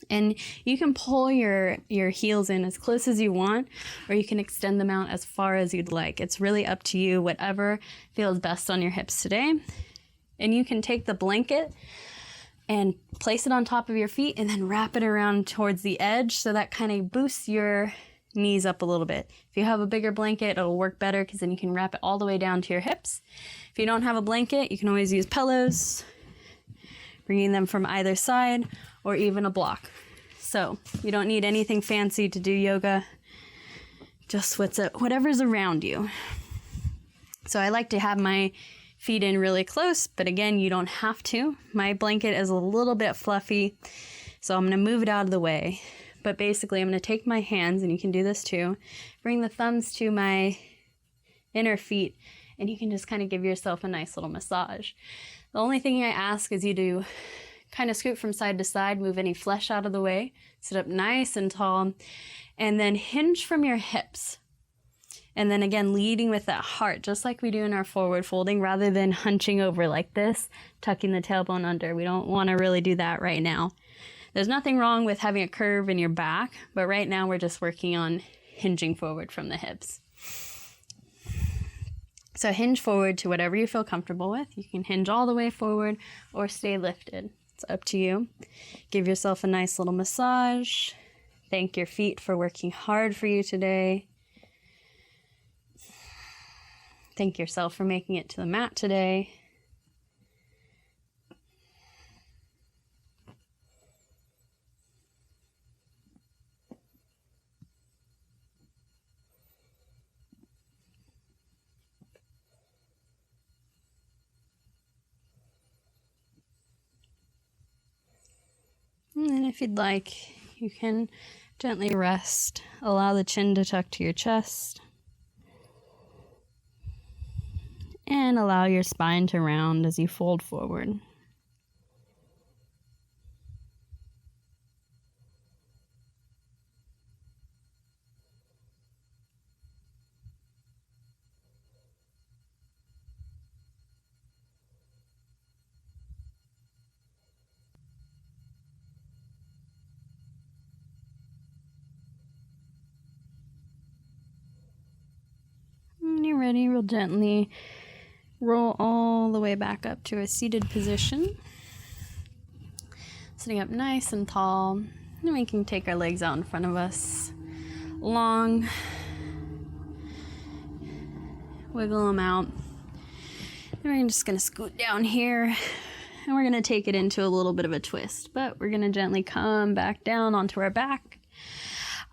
and you can pull your heels in as close as you want, or you can extend them out as far as you'd like. It's really up to you, whatever feels best on your hips today. And you can take the blanket and place it on top of your feet and then wrap it around towards the edge, so that kind of boosts your knees up a little bit. If you have a bigger blanket, it'll work better because then you can wrap it all the way down to your hips. If you don't have a blanket, you can always use pillows, bringing them from either side, or even a block. So you don't need anything fancy to do yoga, just whatever's around you. So I like to have my feet in really close, but again, you don't have to. My blanket is a little bit fluffy, so I'm going to move it out of the way. But basically, I'm going to take my hands, and you can do this too, bring the thumbs to my inner feet, and you can just kind of give yourself a nice little massage. The only thing I ask is you to kind of scoot from side to side, move any flesh out of the way, sit up nice and tall, and then hinge from your hips. And then again, leading with that heart, just like we do in our forward folding, rather than hunching over like this, tucking the tailbone under. We don't want to really do that right now. There's nothing wrong with having a curve in your back, but right now we're just working on hinging forward from the hips. So hinge forward to whatever you feel comfortable with. You can hinge all the way forward or stay lifted. It's up to you. Give yourself a nice little massage. Thank your feet for working hard for you today. Thank yourself for making it to the mat today. And then if you'd like, you can gently rest. Allow the chin to tuck to your chest. And allow your spine to round as you fold forward. When you're ready, we'll gently roll all the way back up to a seated position. Sitting up nice and tall. And we can take our legs out in front of us. Long. Wiggle them out. And we're just going to scoot down here. And we're going to take it into a little bit of a twist. But we're going to gently come back down onto our back.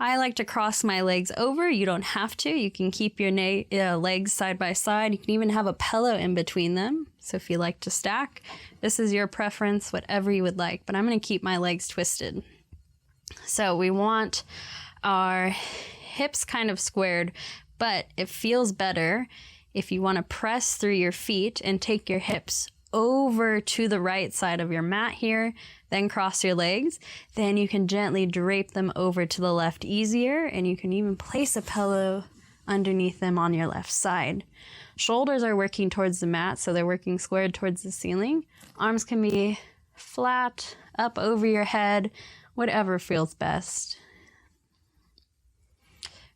I like to cross my legs over. You don't have to. You can keep your legs side by side. You can even have a pillow in between them. So if you like to stack, this is your preference, whatever you would like. But I'm going to keep my legs twisted. So we want our hips kind of squared, but it feels better if you want to press through your feet and take your hips over to the right side of your mat here, then cross your legs. Then you can gently drape them over to the left easier, and you can even place a pillow underneath them on your left side. Shoulders are working towards the mat, so they're working squared towards the ceiling. Arms can be flat, up over your head, whatever feels best.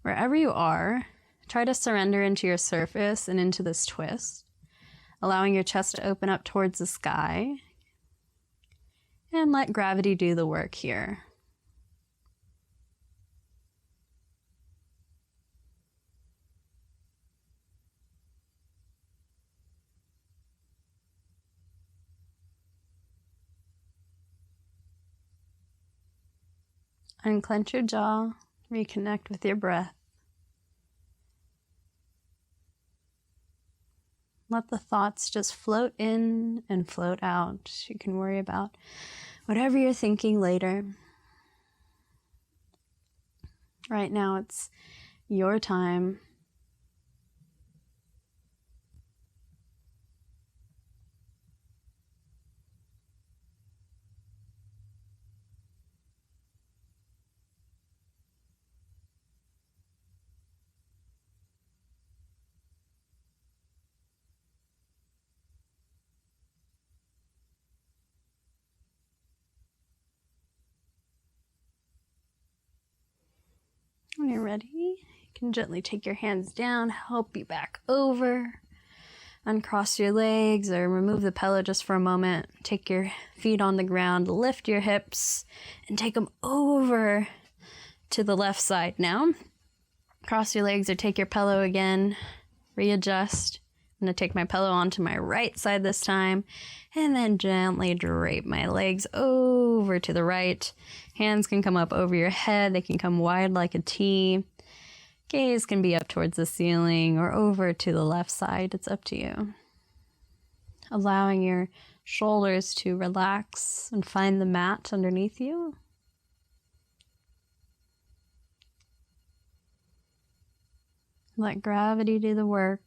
Wherever you are, try to surrender into your surface and into this twist, allowing your chest to open up towards the sky, and let gravity do the work here. Unclench your jaw, reconnect with your breath. Let the thoughts just float in and float out. You can worry about whatever you're thinking later. Right now, it's your time. When you're ready, you can gently take your hands down, help you back over. Uncross your legs or remove the pillow just for a moment. Take your feet on the ground, lift your hips, and take them over to the left side now. Cross your legs or take your pillow again, readjust. I'm going to take my pillow onto my right side this time, and then gently drape my legs over to the right. Hands can come up over your head. They can come wide like a T. Gaze can be up towards the ceiling or over to the left side. It's up to you. Allowing your shoulders to relax and find the mat underneath you. Let gravity do the work.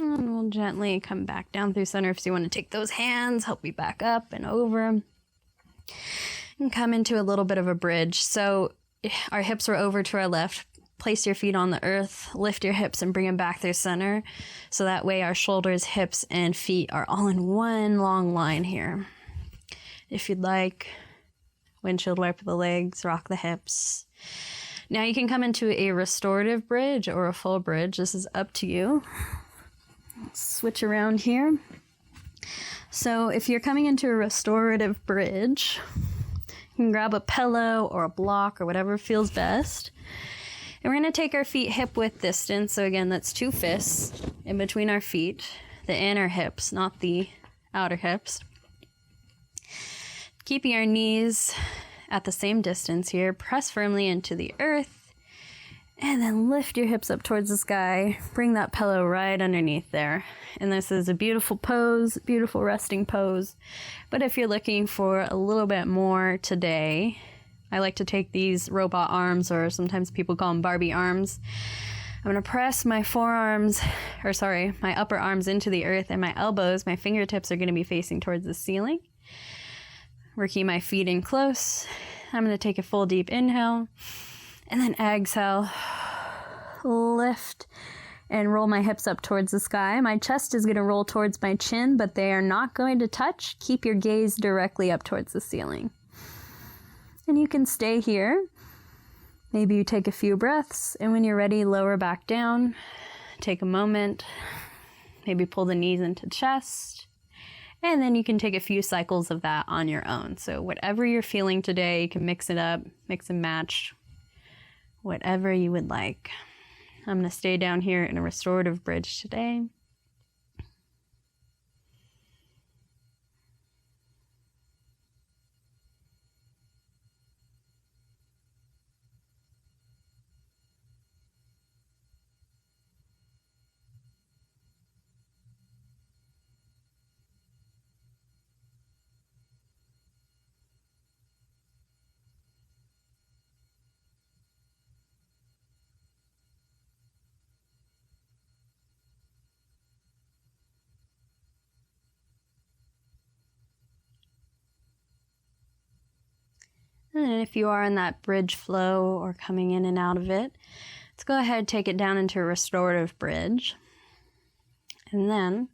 And we'll gently come back down through center. If you want to take those hands, help you back up and over. And come into a little bit of a bridge. So our hips are over to our left. Place your feet on the earth, lift your hips and bring them back through center. So that way our shoulders, hips, and feet are all in one long line here. If you'd like, windshield wiper the legs, rock the hips. Now you can come into a restorative bridge or a full bridge. This is up to you. Switch around here. So if you're coming into a restorative bridge, you can grab a pillow or a block or whatever feels best. And we're going to take our feet hip width distance. So again, that's 2 fists in between our feet, the inner hips, not the outer hips. Keeping our knees at the same distance here, press firmly into the earth, and then lift your hips up towards the sky. Bring that pillow right underneath there. And this is a beautiful pose, beautiful resting pose. But if you're looking for a little bit more today, I like to take these robot arms, or sometimes people call them Barbie arms. I'm going to press my my upper arms into the earth, and my elbows, my fingertips are going to be facing towards the ceiling. Working my feet in close. I'm going to take a full deep inhale, and then exhale. Lift and roll my hips up towards the sky. My chest is going to roll towards my chin, but they are not going to touch. Keep your gaze directly up towards the ceiling. And you can stay here. Maybe you take a few breaths, and when you're ready, lower back down. Take a moment. Maybe pull the knees into chest. And then you can take a few cycles of that on your own. So whatever you're feeling today, you can mix it up, mix and match, whatever you would like. I'm going to stay down here in a restorative bridge today. And if you are in that bridge flow or coming in and out of it, let's go ahead and take it down into a restorative bridge. And then,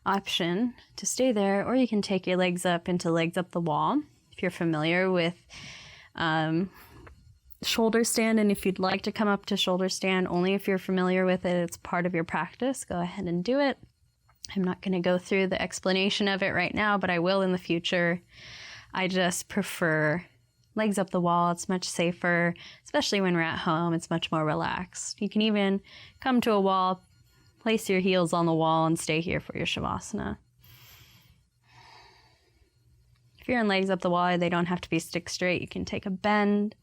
option to stay there, or you can take your legs up into legs up the wall. If you're familiar with shoulder stand, and if you'd like to come up to shoulder stand, only if you're familiar with it, it's part of your practice, go ahead and do it. I'm not going to go through the explanation of it right now, but I will in the future. I just prefer legs up the wall. It's much safer, especially when we're at home. It's much more relaxed. You can even come to a wall, place your heels on the wall, and stay here for your Savasana. If you're in legs up the wall, they don't have to be stick straight. You can take a bend,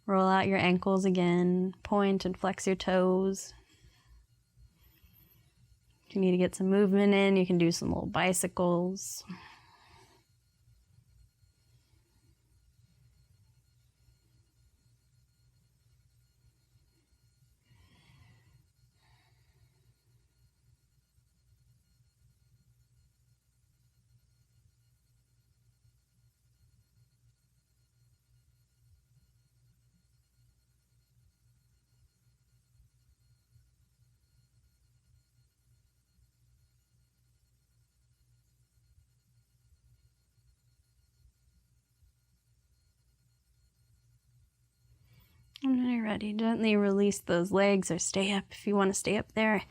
roll out your ankles again, point and flex your toes. If you need to get some movement in, you can do some little bicycles. And when you're ready, gently release those legs or stay up if you want to stay up there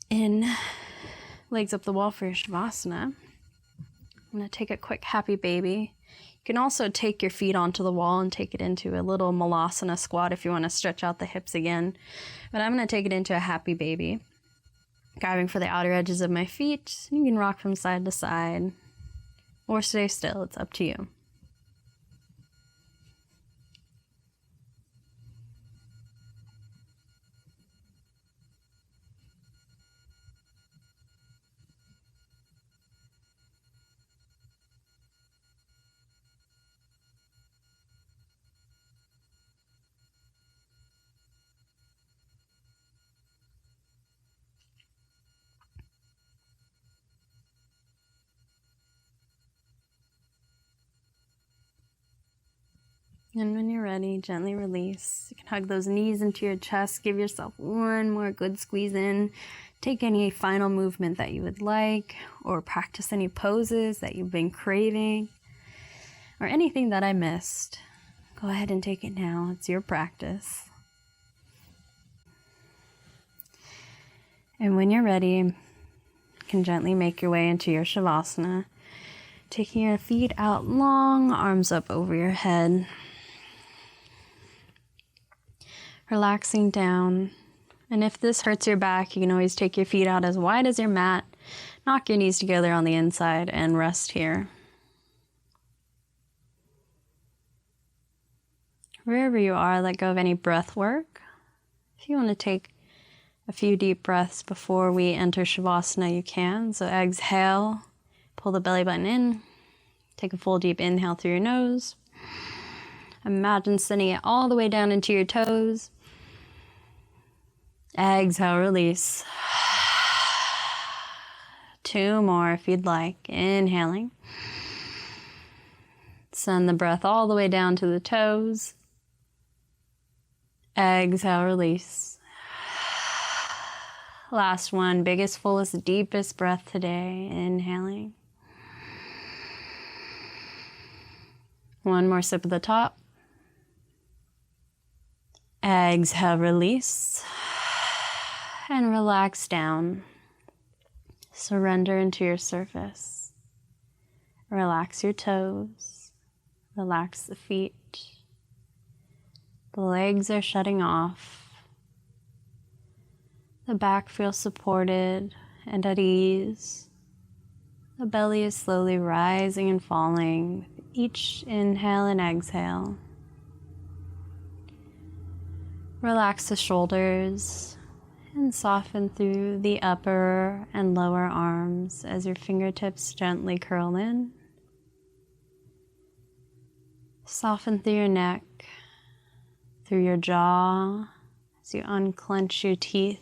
in legs up the wall for your Savasana. I'm going to take a quick happy baby. You can also take your feet onto the wall and take it into a little malasana squat if you want to stretch out the hips again. But I'm going to take it into a happy baby. Grabbing for the outer edges of my feet. You can rock from side to side or stay still. It's up to you. And when you're ready, gently release. You can hug those knees into your chest. Give yourself one more good squeeze in. Take any final movement that you would like, or practice any poses that you've been craving, or anything that I missed. Go ahead and take it now. It's your practice. And when you're ready, you can gently make your way into your Shavasana. Taking your feet out long, arms up over your head. Relaxing down. And if this hurts your back, you can always take your feet out as wide as your mat. Knock your knees together on the inside and rest here. Wherever you are, let go of any breath work. If you want to take a few deep breaths before we enter Shavasana, you can. So exhale, pull the belly button in. Take a full deep inhale through your nose. Imagine sending it all the way down into your toes. Exhale, release. 2 more if you'd like. Inhaling. Send the breath all the way down to the toes. Exhale, release. Last one, biggest, fullest, deepest breath today. Inhaling. One more sip at the top. Exhale, release. And relax down. Surrender into your surface. Relax your toes. Relax the feet. The legs are shutting off. The back feels supported and at ease. The belly is slowly rising and falling with each inhale and exhale. Relax the shoulders and soften through the upper and lower arms as your fingertips gently curl in. Soften through your neck, through your jaw as you unclench your teeth.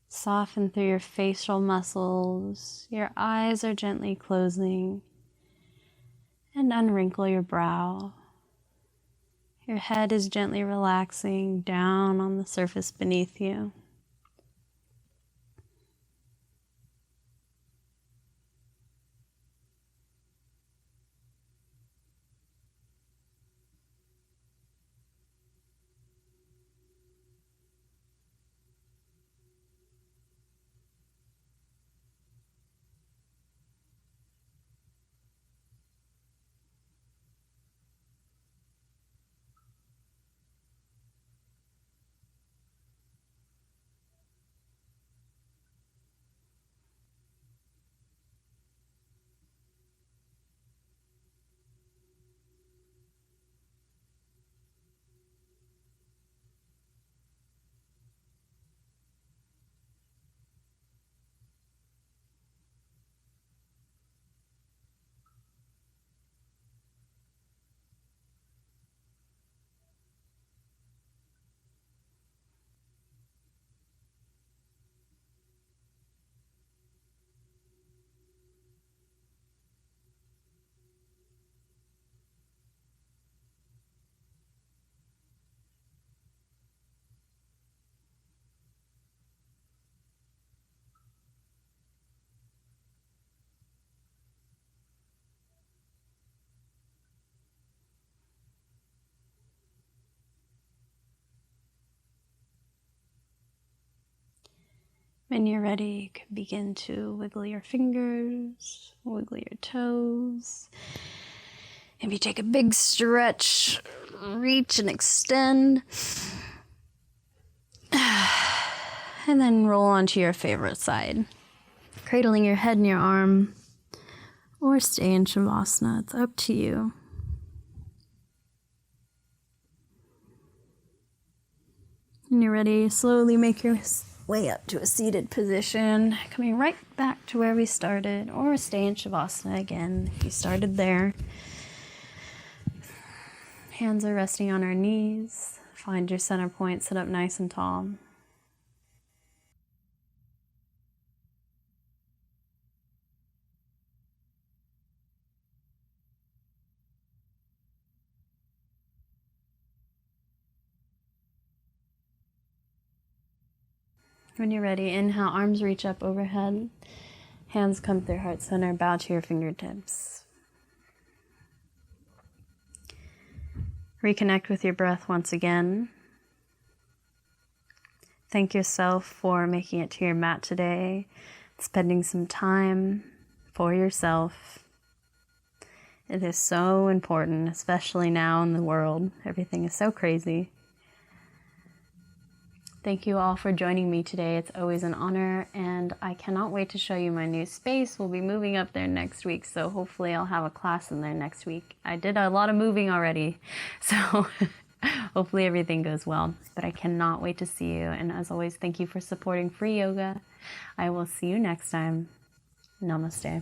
Soften through your facial muscles. Your eyes are gently closing. And unwrinkle your brow. Your head is gently relaxing down on the surface beneath you. When you're ready, you can begin to wiggle your fingers, wiggle your toes. Maybe take a big stretch, reach and extend. And then roll onto your favorite side, cradling your head in your arm, or stay in Savasana. It's up to you. When you're ready, slowly make your way up to a seated position, coming right back to where we started, or stay in Savasana again if you started there. Hands are resting on our knees. Find your center point, sit up nice and tall. When you're ready, inhale, arms reach up overhead. Hands come through heart center, bow to your fingertips. Reconnect with your breath once again. Thank yourself for making it to your mat today, spending some time for yourself. It is so important, especially now in the world. Everything is so crazy. Thank you all for joining me today. It's always an honor, and I cannot wait to show you my new space. We'll be moving up there next week, so hopefully I'll have a class in there next week. I did a lot of moving already, so hopefully everything goes well. But I cannot wait to see you, and as always, thank you for supporting free yoga. I will see you next time. Namaste.